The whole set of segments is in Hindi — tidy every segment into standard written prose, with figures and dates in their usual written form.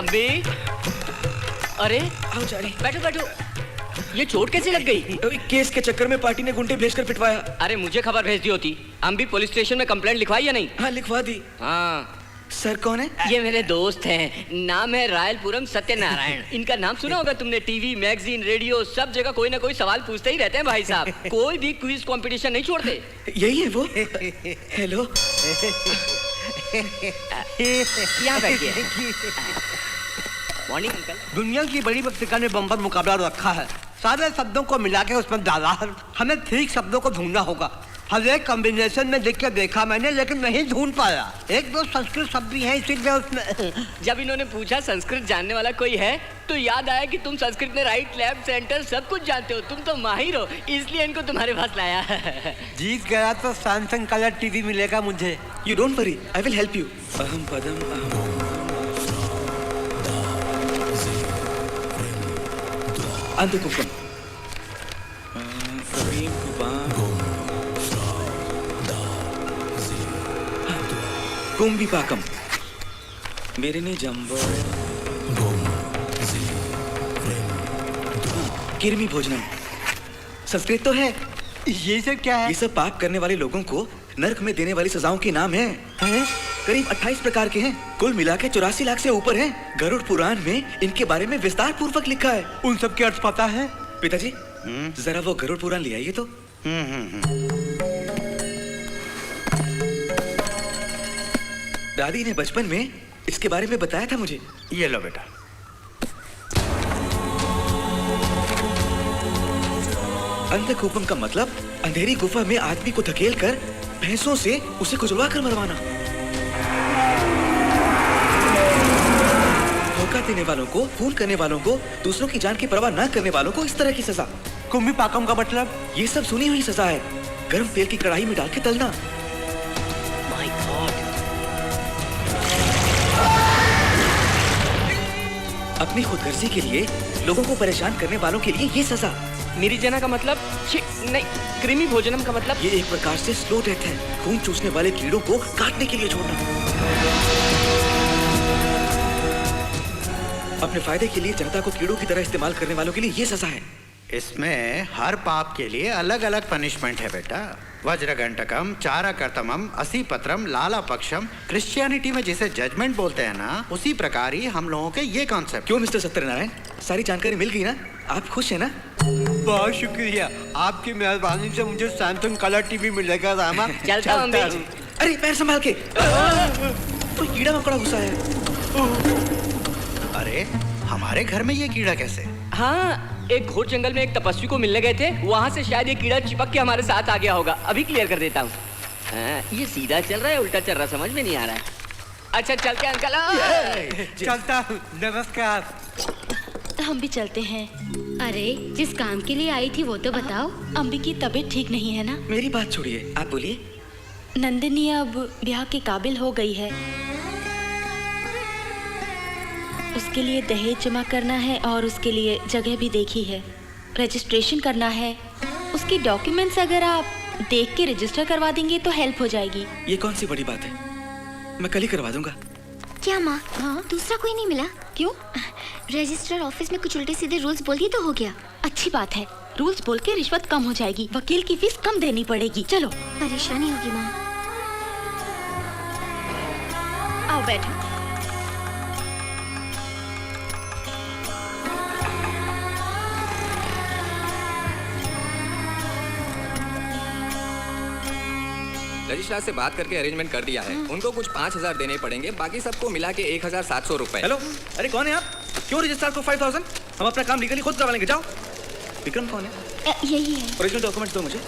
अम्बी, अरे आओ जानी, बैठो बैठो। ये चोट कैसे लग गई? केस के चक्कर में पार्टी ने गुंडे भेजकर पिटवाया। अरे मुझे खबर भेज दी होती। अम्बी पुलिस स्टेशन में कंप्लेंट लिखवाई या नहीं? हाँ लिखवा दी। हाँ। सर कौन है? ये मेरे दोस्त हैं, नाम है रायलपुरम सत्यनारायण। इनका नाम सुना होगा तुमने, टीवी मैगजीन रेडियो सब जगह कोई ना कोई सवाल पूछते ही रहते हैं भाई साहब। कोई भी क्विज कंपटीशन नहीं छोड़ते। यही है वो। हेलो। यहाँ बैठिए। Morning uncle. दुनिया की बड़ी पत्रिका ने बम्पर मुकाबला रखा है। सारे शब्दों को मिला के उसमें डाला है। हमें ठीक शब्दों को ढूंढना होगा। हर एक कॉम्बिनेशन में देख के देखा मैंने, लेकिन नहीं ढूंढ पाया। एक दो संस्कृत शब्द भी हैं इसीलिए उसमें। जब इन्होंने पूछा संस्कृत जानने वाला कोई है, तो याद आया कि तुम संस्कृत में राइट लेफ्ट सेंटर सब कुछ जानते हो। तुम तो माहिर हो, इसलिए इनको तुम्हारे पास लाया। जीत गया तो सैमसंग कलर टीवी मिलेगा मुझे। You don't worry, I will help you. अहम पदम अहम अंधकुपम कुंभिपाकम मेरे ने जम्बो किरमी भोजनम। संस्कृत तो है। ये सब क्या है? ये सब पाप करने वाले लोगों को नरक में देने वाली सजाओं के नाम हैं। करीब 28 प्रकार के हैं। कुल मिला के 84 लाख से ऊपर हैं। गरुड़ पुराण में इनके बारे में विस्तार पूर्वक लिखा है। उन सब के अर्थ पता है? पिताजी जरा वो गरुड़ पुराण ले आइए तो। दादी ने बचपन में इसके बारे में बताया था मुझे। ये लो बेटा। अंधकूपम का मतलब अंधेरी गुफा में आदमी को धकेल कर भैंसों से उसे खुजलवा कर मरवाना। धोखा देने वालों को, खून करने वालों को, दूसरों की जान की परवाह न करने वालों को इस तरह की सजा। कुंभिपाकम का मतलब? ये सब सुनी हुई सजा है। गर्म तेल की कढ़ाई में डाल के तलना। My God. अपनी खुदगर्जी के लिए लोगों को परेशान करने वालों के लिए ये सजा। निर्जना का मतलब नहीं, कृमि भोजनम का मतलब? ये एक प्रकार से स्लो डेथ है। खून चूसने वाले कीड़ों को काटने के लिए छोड़ना। अपने फायदे के लिए जनता को कीड़ों की तरह इस्तेमाल करने वालों के लिए ये सजा है। इसमें हर पाप के लिए अलग अलग पनिशमेंट है बेटा। वज्रगंटकम, चारकर्तमम, असीपत्रम, लाला पक्षम। क्रिश्चियनिटी में जिसे जजमेंट बोलते हैं ना, उसी प्रकार ही हम लोगों के ये कॉन्सेप्ट। क्यों मिस्टर सत्यनारायण, सारी जानकारी मिल गई ना? आप खुश हैं ना? बहुत शुक्रिया, आपकी मेहरबानी से मुझे सैमसंग कलर टीवी मिलेगा रामा। चलता हूं। अरे पैर संभाल के। कोई कीड़ा मकोड़ा घुसा है। अरे हमारे घर में ये कीड़ा कैसे? हाँ, एक घोर जंगल में एक तपस्वी को मिलने गए थे, वहाँ से शायद ये कीड़ा चिपक के हमारे साथ आ गया होगा। अभी क्लियर कर देता हूँ। ये सीधा चल रहा है उल्टा चल रहा है, समझ में नहीं आ रहा है। अच्छा चलते हैं अंकल। चलता हूँ, नमस्कार। हम भी चलते हैं। अरे जिस काम के लिए आई थी वो तो बताओ। अम्बी की तबीयत ठीक नहीं है ना? मेरी बात छोड़िए, आप बोलिए। नंदिनी अब ब्याह के काबिल हो गई है। उसके लिए दहेज जमा करना है और उसके लिए जगह भी देखी है। रजिस्ट्रेशन करना है। उसकी डॉक्यूमेंट्स अगर आप देख के रजिस्टर करवा देंगे तो हेल्प हो जाएगी। ये कौन सी बड़ी बात है, मैं कल ही करवा दूंगा। क्या माँ? हाँ? दूसरा कोई नहीं मिला? क्यों? रजिस्ट्रार ऑफिस में कुछ उल्टे सीधे रूल्स बोल दिए तो हो गया। अच्छी बात है, रूल्स बोल के रिश्वत कम हो जाएगी, वकील की फीस कम देनी पड़ेगी। चलो। परेशानी होगी माँ। आओ बैठो। रजिस्ट्रार से बात करके अरेंजमेंट कर दिया है। उनको कुछ 5,000 देने पड़ेंगे, बाकी सबको मिला के 1,700 रुपए। हेलो, अरे कौन है आप? क्यों रजिस्ट्रार को 5,000? हम अपना काम लीगली खुद करवा लेंगे। जाओ। विक्रम कौन है? यही है। ओरिजिनल डॉक्यूमेंट्स दो मुझे।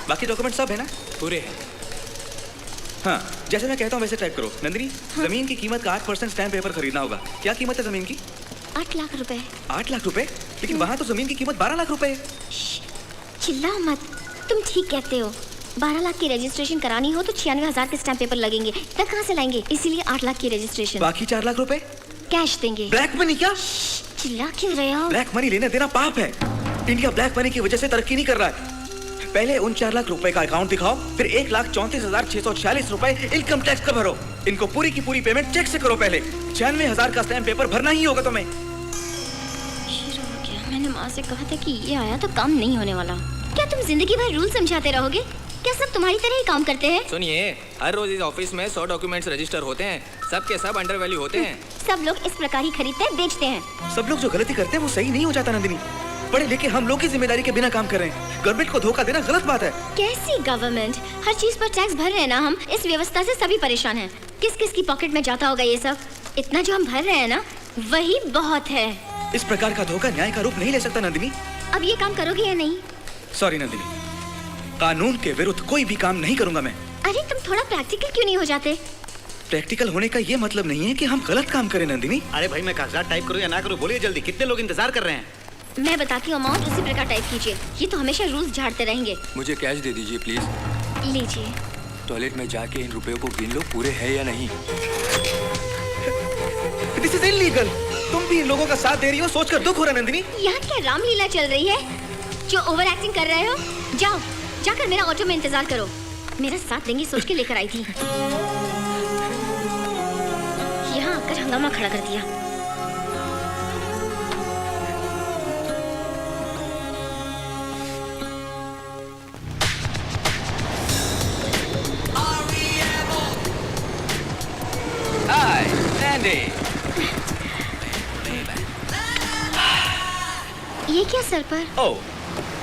बाकी डॉक्यूमेंट सब है ना? पूरे हैं। हाँ, जैसे मैं कहता हूँ वैसे टाइप करो। नंदिनी, जमीन की कीमत का 8% स्टैम्प पेपर खरीदना होगा। क्या कीमत है जमीन की? 8 लाख रुपए। 8 लाख रुपए? लेकिन वहाँ तो जमीन की कीमत 12 लाख रुपए है। चिल्लाओ मत, तुम ठीक कहते हो। 12 लाख की रजिस्ट्रेशन करानी हो तो 96,000 के स्टैम्प पेपर लगेंगे। तब कहाँ से लाएंगे? इसीलिए 8 लाख की रजिस्ट्रेशन। बाकी 4 लाख रुपए कैश देंगे। Black money? क्या चिल्ला क्यों रहे हो? ब्लैक मनी लेना देना पाप है। इंडिया ब्लैक मनी की वजह से तरक्की नहीं कर रहा है। पहले उन 4 लाख रुपए का अकाउंट दिखाओ, फिर 1,34,646 रुपए इनकम टैक्स का भरो। इनको पूरी की पूरी पेमेंट चेक से करो। पहले 96,000 का स्टैम्प पेपर भरना ही होगा तुम्हें। शुरू हो गया। मैंने माँ से कहा था कि ये आया तो काम नहीं होने वाला। क्या तुम जिंदगी भर रूल समझाते रहोगे? क्या सब तुम्हारी तरह ही काम करते हैं? सुनिए, हर रोज इस ऑफिस में 100 डॉक्यूमेंट्स रजिस्टर होते हैं। सब के सब अंडर वैल्यू होते हैं। सब लोग इस प्रकार ही खरीदते हैं, बेचते हैं। सब लोग जो गलती करते हैं वो सही नहीं हो जाता नंदिनी। पढ़े लिखे हम लोग की जिम्मेदारी के बिना काम कर रहे हैं। गवर्नमेंट को धोखा देना गलत बात है। कैसी गवर्नमेंट? हर चीज पर टैक्स भर रहे हैं ना हम। इस व्यवस्था से सभी परेशान हैं। किस किस की पॉकेट में जाता होगा ये सब? इतना जो हम भर रहे हैं ना, वही बहुत है। इस प्रकार का धोखा न्याय का रूप नहीं ले सकता नंदिनी। अब ये काम करोगे या नहीं? सॉरी नंदिनी, कानून के विरुद्ध कोई भी काम नहीं करूंगा मैं। अरे तुम थोड़ा प्रैक्टिकल क्यों नहीं हो जाते? प्रैक्टिकल होने का ये मतलब नहीं है कि हम गलत काम करें नंदिनी। अरे भाई, मैं कागजात टाइप करूं या ना करूं, बोलिए जल्दी। कितने लोग इंतजार कर रहे हैं? मैं बताती हूँ अमाउंट, उसी प्रकार टाइप कीजिए। ये तो हमेशा रूल्स झाड़ते रहेंगे। मुझे कैश दे दीजिए प्लीज। लीजिए। टॉयलेट में जाके इन रुपयों को गिन लो, पूरे हैं या नहीं। This is illegal. तुम भी इन लोगों का साथ दे रही हो, सोचकर दुख हो रहा नंदिनी। यहाँ क्या रामलीला चल रही है जो ओवर एक्टिंग कर रहे हो? जाओ, जाकर मेरा ऑटो में इंतजार करो। मेरा साथ देंगे सोच के लेकर आई थी, यहाँ आकर हंगामा खड़ा कर दिया। हाय सैंडी। ये क्या सर पर? ओह,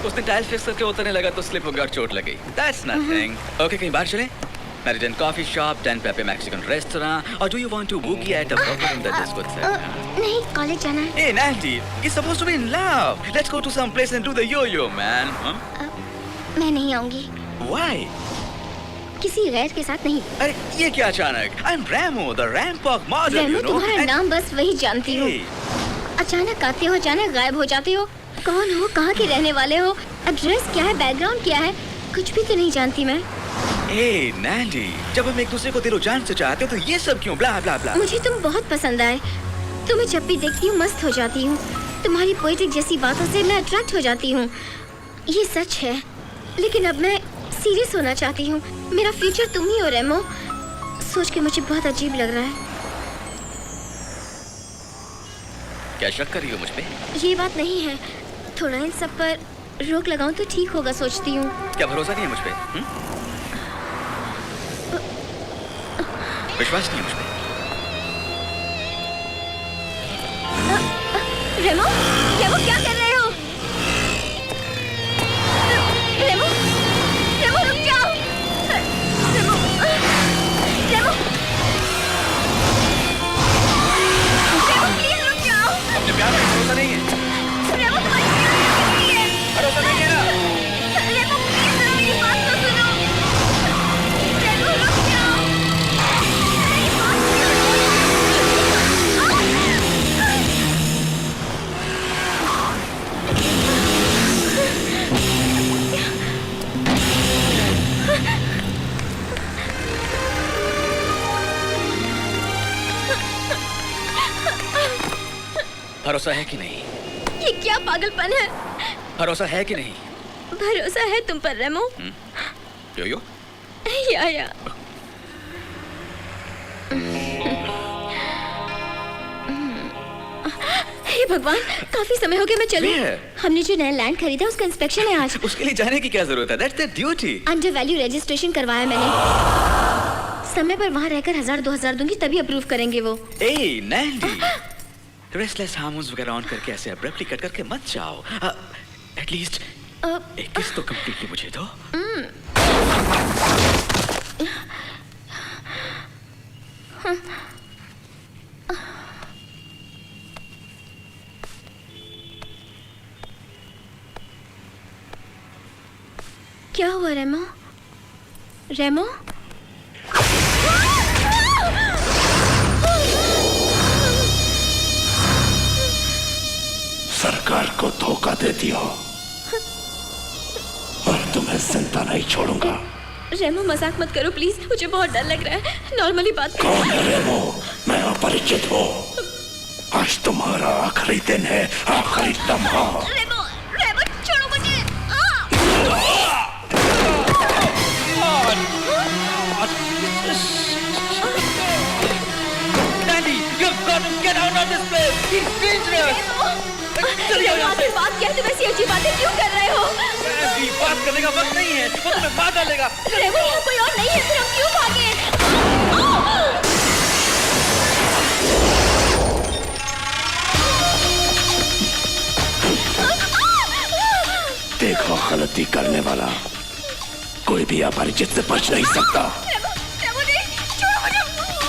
उसने टाइल्स फिक्स करके उतरने लगा तो स्लिप हो गया और चोट लग गई। That's nothing. ओके, कहीं बाहर चलें? Meridian Coffee Shop, Dan Pepe Mexican Restaurant, or do you want to boogie at a burger in the discotheque? नहीं, कॉलेज जाना है। Hey Nandy, you're supposed to be in love. Let's go to some place and do the yo-yo, man. Huh? मैं नहीं आऊंगी। Why? किसी गैर के साथ नहीं। अरे ये क्या अचानक? I'm Ramo, the Rampok model, Remo, you know. तुम्हारा नाम बस वही जानती हूँ। Hey, अचानक आते हो, अचानक गायब हो जाते हो। कौन हो, कहाँ के रहने वाले हो, एड्रेस क्या है, बैकग्राउंड क्या है, कुछ भी तो नहीं जानती मैं। hey Nandy, जब हम एक दूसरे को दिलो जान से चाहते हो तो ये सब क्यों? ब्ला ब्ला ब्ला। मुझे तुम बहुत पसंद आए। तुम्हें जब भी देखती हूँ मस्त हो जाती हूँ। तुम्हारी पोएटिक जैसी बातों से मैं अट्रैक्ट हो जाती हूँ। ये सच है, लेकिन अब मैं सीरियस होना चाहती हूँ। मेरा फ्यूचर तुम ही हो रेमो। सोच के मुझे बहुत अजीब लग रहा है। क्या शक कर रही हो मुझ पे? ये बात नहीं है, थोड़ा इन सब पर रोक लगाऊं तो ठीक होगा सोचती हूँ। क्या भरोसा नहीं है मुझ पे? विश्वास नहीं है मुझ पे? रेमो, रेमो क्या कर रहे हो? रेमो, रेमो रुक जाओ। रेमो, रेमो, रेमो प्लीज रुक जाओ। अपने प्यार में भरोसा नहीं है? रेमो तुम्हारी प्यार नहीं है। भरोसा नहीं है ना? रेमो प्लीज जरा मेरी बात तो सुनो। रेमो रुक जाओ। मेरी बात सुनो। भरोसा है कि नहीं? ये क्या पागलपन है? भरोसा है कि नहीं? भरोसा है तुम पर रेमो। यो यो? या हे भगवान, काफी समय हो गया मैं चलूं। Where? हमने जो नया लैंड खरीदा उसका इंस्पेक्शन है आज। उसके लिए जाने की क्या जरूरत है? That's their duty. Under value registration करवाया मैंने। समय पर वहाँ रहकर 1000-2000 दूंगी तभी अप्रूव करेंगे वो। Hey Nandy, रेस्टलेस हार्मोन्स वगैरह ऑन करके ऐसे अब्रप्टली कट करके मत जाओ। एटलीस्ट एक किस तो कंप्लीटली मुझे दो। क्या हुआ रेमो? रेमो? सरकार को धोखा दे दिया और तुम्हें जिंदा नहीं छोड़ूंगा। रेमो मजाक मत करो प्लीज, मुझे बहुत डर लग रहा है। नॉर्मली बात करो। कौन है रेमो? मैं अपरिचित हूँ। आज तुम्हारा आखिरी दिन है, आखिरी लम्हा। रेमो, रेमो छोड़ो मुझे। चली जाओ यहाँ से। बात क्या है? तुम ऐसी अजीब बातें क्यों कर रहे हो? अभी बात करने का वक्त नहीं है, वो तुम्हें मार डालेगा। रेमो, यहाँ कोई और नहीं है, फिर हम क्यों भागे? देखो, गलती करने वाला कोई भी अपरिचित से बच नहीं सकता। रेमो नहीं, छोड़ो मुझे।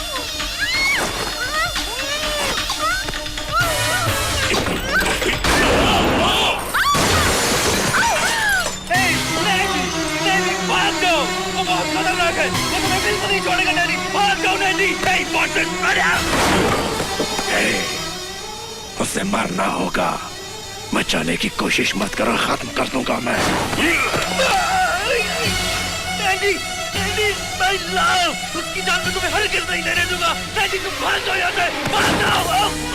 भाग जाओ, वो बहुत खतरनाक है, वो तुम्हें बिल्कुल नहीं छोड़ेगा नैनी। भाग जाओ नैनी। उसे मारना होगा। बचाने की कोशिश मत करो, खत्म कर दूंगा मैं। नैनी, नैनी, मैं लाओ, उसकी जान में तुम्हें हरगिज़ नहीं लेने दूंगा। नैनी, तुम भाग जाओ यहाँ से, भाग जाओ।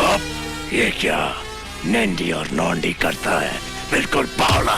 अब ये क्या नैंडी और नॉन्डी करता है? बिल्कुल बावला।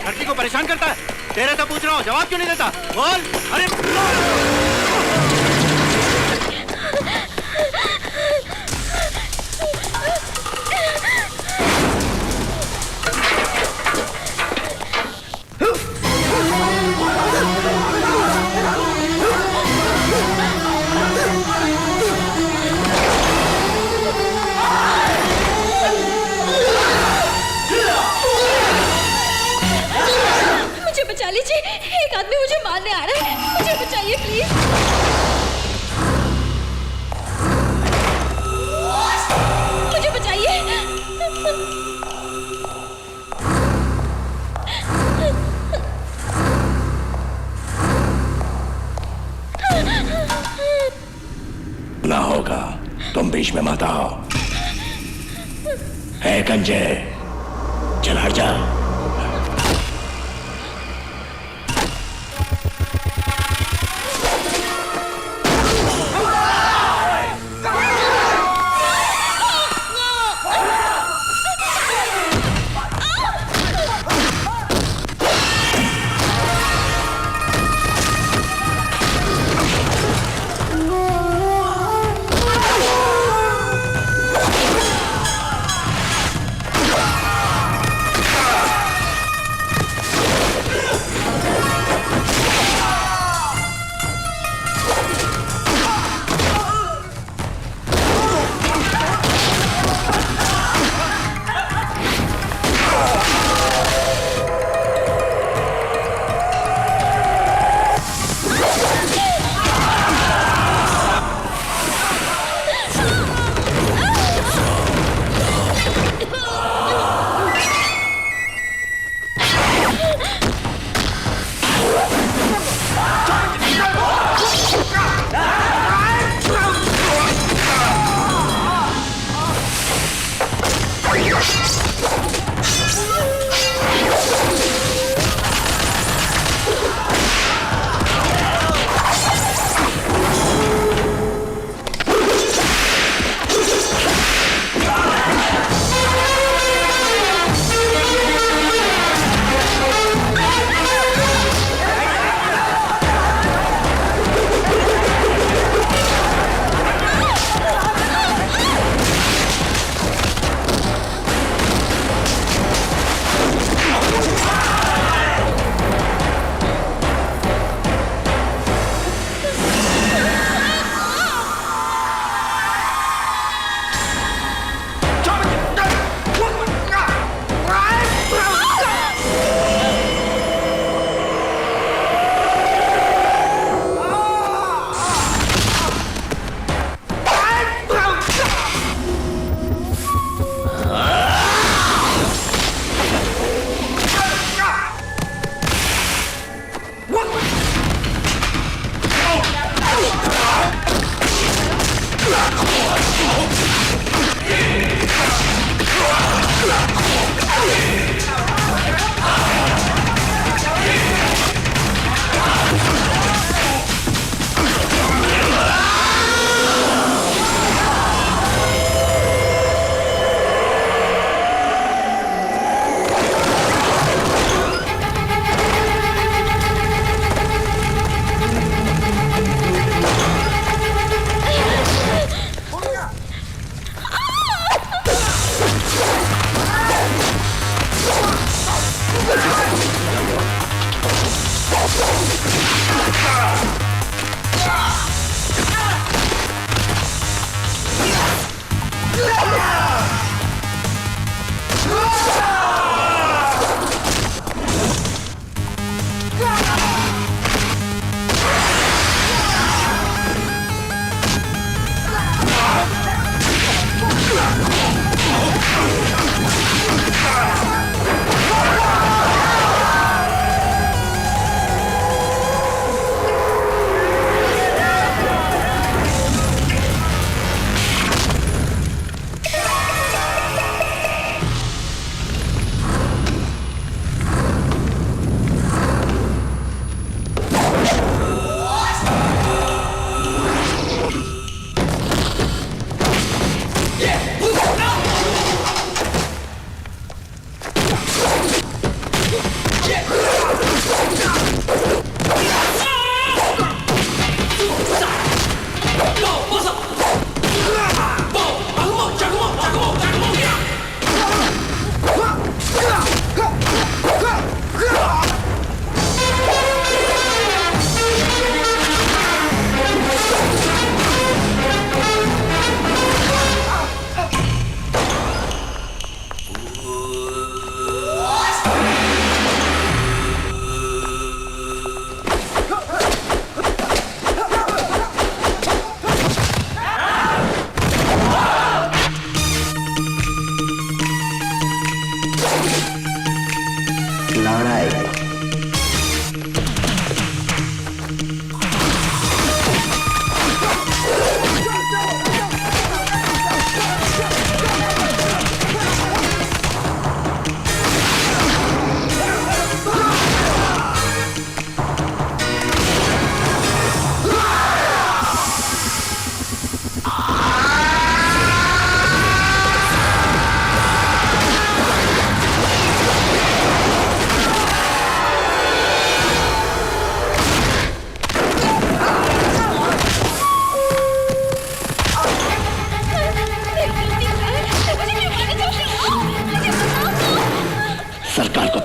लड़की को परेशान करता है। तेरे से पूछ रहा हूँ, जवाब क्यों नहीं देता? बोल। अरे बचा लीजिए, एक आदमी मुझे मारने आ रहा है, मुझे बचाइए प्लीज। मुझे बचाइए। ना होगा, तुम बीच में मत आओ। है कंजे, चल हट जा।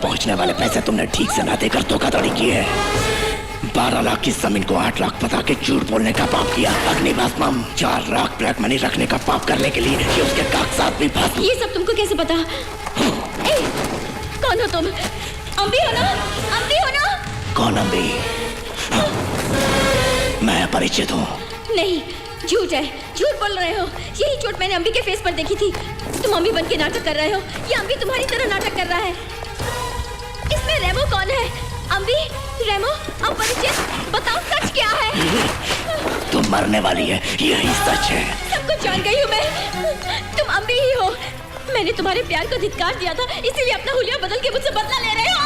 पहुंचने वाले पैसे तुमने ठीक से ना देकर धोखाधड़ी की है। 12 लाख की जमीन को 8 लाख बता के झूठ बोलने का पाप किया। अग्निभस्मम 4 लाख ब्लैक मनी रखने का पाप करने के लिए ये उसके कागजात भी भस्म। ये सब तुमको कैसे पता? ए, कौन हो तुम? अम्बी हो ना? अम्बी हो ना? कौन अम्बी? मैं अपरिचित हूँ। नहीं, झूठ है, झूठ बोल रहे हो। यही चोट मैंने अम्बी के फेस पर देखी थी। तुम अम्बी बन के नाटक कर रहे हो। ये अम्बी तुम्हारी तरह नाटक कर रहा है। इसमें रेमो कौन है? अम्बी, रेमो, अपरिचित, बताओ सच क्या है? तुम मरने वाली है, यही सच है। सब कुछ जान गई हूँ मैं। तुम अम्बी ही हो। मैंने तुम्हारे प्यार को धिक्कार दिया था, इसीलिए अपना हुलिया बदल के मुझसे बदला ले रहे हो।